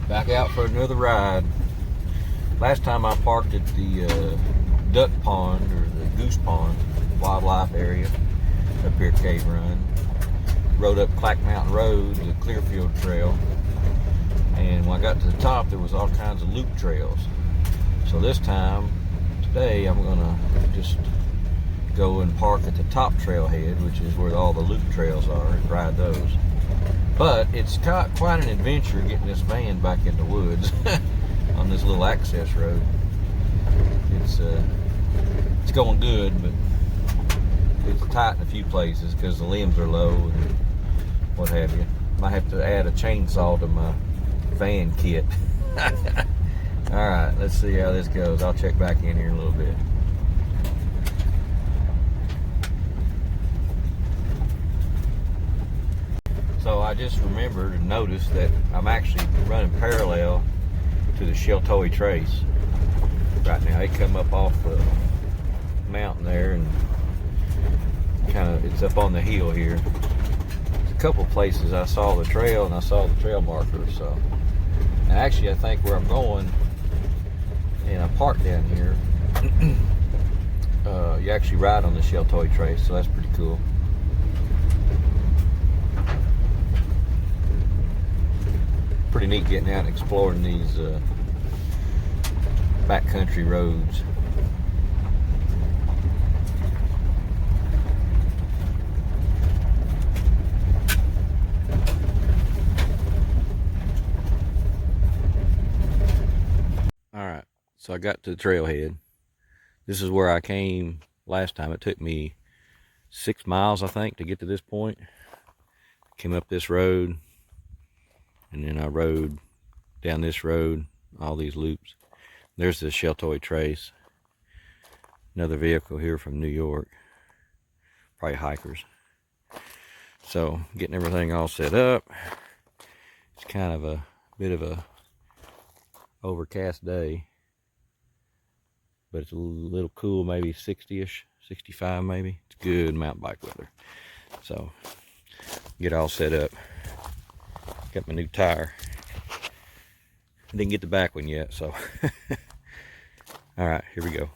Back out for another ride. Last time I parked at the duck pond, or the goose pond wildlife area up here at Cave Run. Rode up Clack Mountain Road, the Clearfield Trail, and when I got to the top there was all kinds of loop trails. So this time, today, I'm gonna just go and park at the top trailhead, which is where all the loop trails are, and ride those. But it's quite an adventure getting this van back in the woods on this little access road. It's going good, but it's tight in a few places because the limbs are low and what have you. Might have to add a chainsaw to my van kit. Alright, let's see how this goes. I'll check back in here in a little bit. So I just remembered and noticed that I'm actually running parallel to the Shuttling Trace right now. It come up off the mountain there, and it's up on the hill here. There's a couple places I saw the trail and I saw the trail markers. So, and actually I think where I'm going, and I parked down here, you actually ride on the Shuttling Trace, so that's pretty cool. Pretty neat getting out and exploring these backcountry roads. Alright, so I got to the trailhead. This is where I came last time. It took me 6 miles, I think, to get to this point. Came up this road, and then I rode down this road, all these loops. There's the Shuttling Trace. Another vehicle here from New York. Probably hikers. So, getting everything all set up. It's kind of a bit of a overcast day. But it's a little cool, maybe 60-ish, 65 maybe. It's good mountain bike weather. So, get all set up. Got my new tire. Didn't get the back one yet, so. Alright, here we go.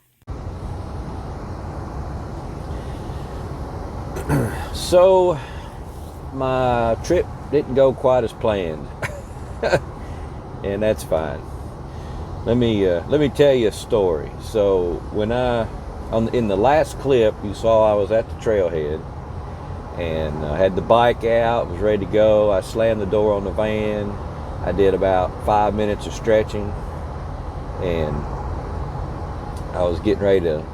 So, my trip didn't go quite as planned. And that's fine. Let me tell you a story. So, when in the last clip, you saw I was at the trailhead. And I had the bike out, was ready to go. I slammed the door on the van. I did about 5 minutes of stretching, and I was getting ready to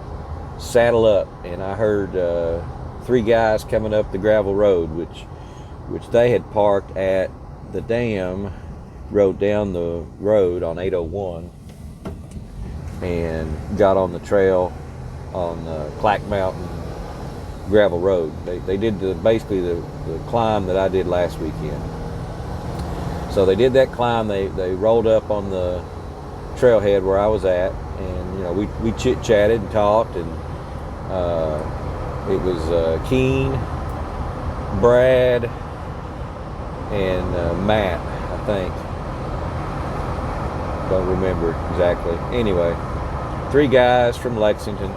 saddle up, and I heard 3 guys coming up the gravel road, which they had parked at the dam, rode down the road on 801, and got on the trail on Clack Mountain gravel road. They did basically the climb that I did last weekend. So they did that climb. They rolled up on the trailhead where I was at, and we chit-chatted and talked, and it was Keen, Brad, and Matt, I think. Don't remember exactly. Anyway, 3 guys from Lexington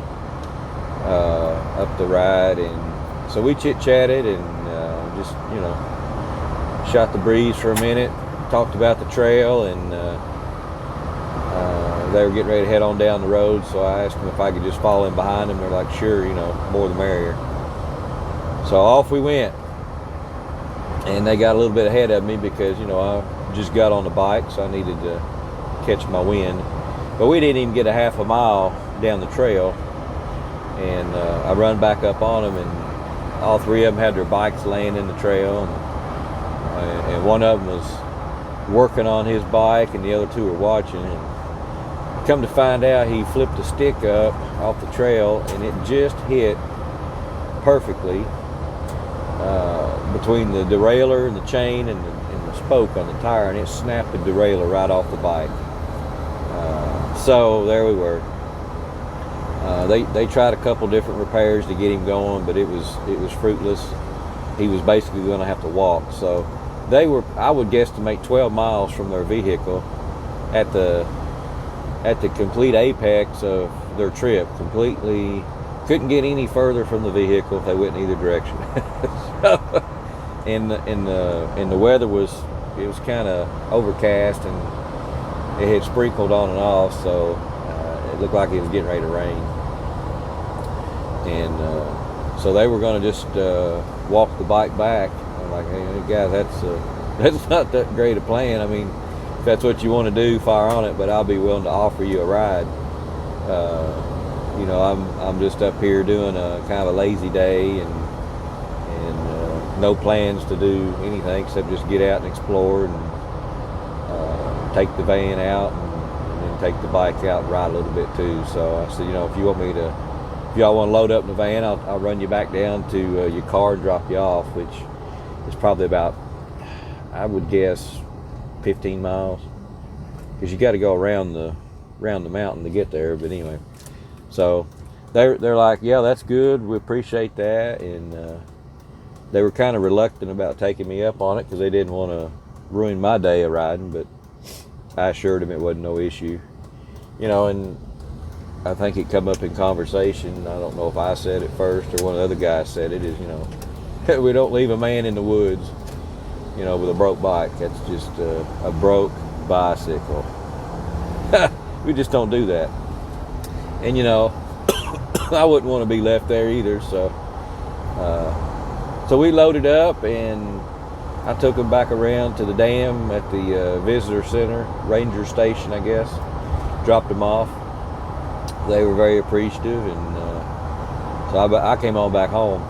up the ride, and so we chit-chatted and just shot the breeze for a minute, talked about the trail, and they were getting ready to head on down the road, so I asked them if I could just fall in behind them. They're like, sure, more the merrier. So off we went, and they got a little bit ahead of me because I just got on the bike, so I needed to catch my wind. But we didn't even get a half a mile down the trail, and I run back up on them, and all 3 of them had their bikes laying in the trail, and one of them was working on his bike, and the other 2 were watching. And come to find out, he flipped a stick up off the trail, and it just hit perfectly between the derailleur and the chain and the spoke on the tire, and it snapped the derailleur right off the bike. So there we were. They tried a couple different repairs to get him going, but it was fruitless. He was basically going to have to walk. So they were, I would guesstimate 12 miles from their vehicle at the complete apex of their trip. Completely couldn't get any further from the vehicle if they went in either direction. So, and the weather was, it was kind of overcast, and it had sprinkled on and off, so it looked like it was getting ready to rain. And so they were going to just walk the bike back. I'm like, hey guys, that's not that great a plan. I mean, if that's what you want to do, fire on it, but I'll be willing to offer you a ride. You know, I'm just up here doing a kind of a lazy day, and no plans to do anything except just get out and explore, and take the van out, and then take the bike out and ride a little bit too. So I said, you know, if y'all want to load up in the van, I'll run you back down to your car and drop you off, which is probably about, I would guess, 15 miles, because you got to go around the mountain to get there. But anyway, so they're like, yeah, that's good, we appreciate that. And they were kind of reluctant about taking me up on it because they didn't want to ruin my day of riding, but I assured them it wasn't no issue, you know. And I think it come up in conversation, I don't know if I said it first or one of the other guys said it, is, you know, we don't leave a man in the woods, you know, with a broke bike. That's just a broke bicycle. We just don't do that. And, you know, I wouldn't want to be left there either. So we loaded up, and I took them back around to the dam at the visitor center, ranger station, I guess. Dropped them off. They were very appreciative, and so I came on back home.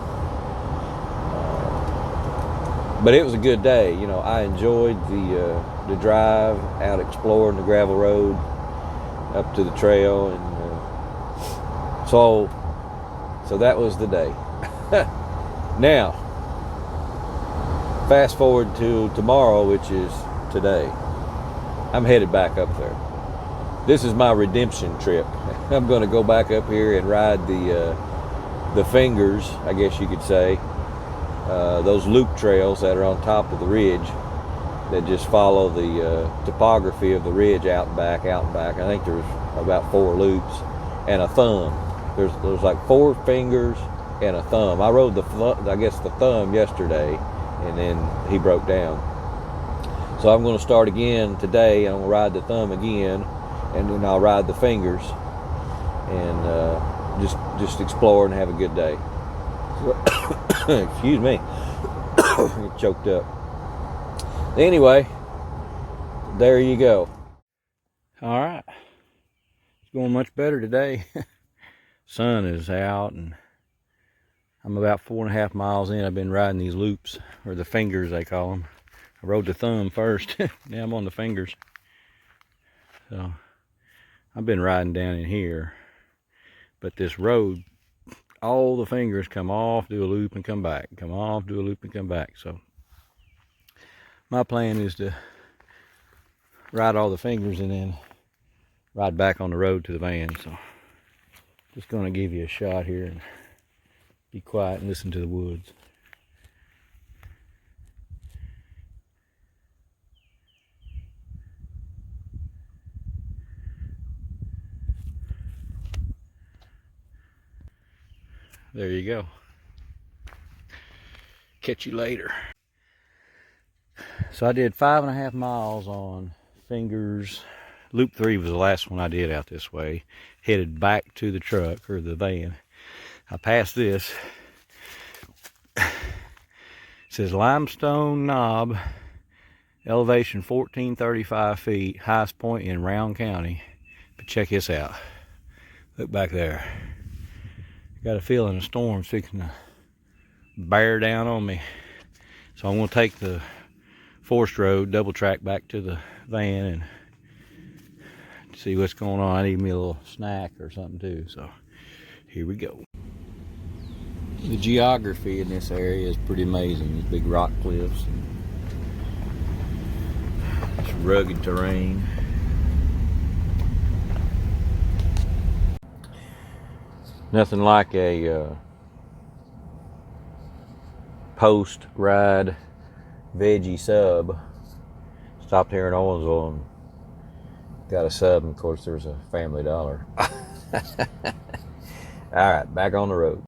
But it was a good day. You know, I enjoyed the drive out exploring the gravel road up to the trail, and so that was the day. Now, fast forward to tomorrow, which is today. I'm headed back up there. This is my redemption trip. I'm going to go back up here and ride the fingers, I guess you could say. Those loop trails that are on top of the ridge that just follow the topography of the ridge out and back. I think there's about 4 loops and a thumb. There's like 4 fingers and a thumb. I rode the thumb yesterday, and then he broke down. So I'm going to start again today, and I'm going to ride the thumb again, and then I'll ride the fingers, and just explore and have a good day. Excuse me. Get choked up. Anyway, there you go. All right. It's going much better today. Sun is out, and I'm about 4.5 miles in. I've been riding these loops, or the fingers they call them. I rode the thumb first. Now I'm on the fingers. So I've been riding down in here, but this road, all the fingers come off, do a loop and come back, come off, do a loop and come back. So my plan is to ride all the fingers and then ride back on the road to the van. So just going to give you a shot here and be quiet and listen to the woods. There you go. Catch you later. So I did 5.5 miles on fingers. Loop 3 was the last one I did out this way. Headed back to the truck, or the van. I passed this. It says Limestone Knob, elevation 1435 feet, highest point in Round County. But check this out. Look back there. Got a feeling a storm's fixing to bear down on me. So I'm going to take the forest road, double track back to the van and see what's going on. I need me a little snack or something too. So here we go. The geography in this area is pretty amazing. These big rock cliffs and this rugged terrain. Nothing like a post ride veggie sub. Stopped here in Owensville and got a sub, and of course there's a Family Dollar. All right, back on the road.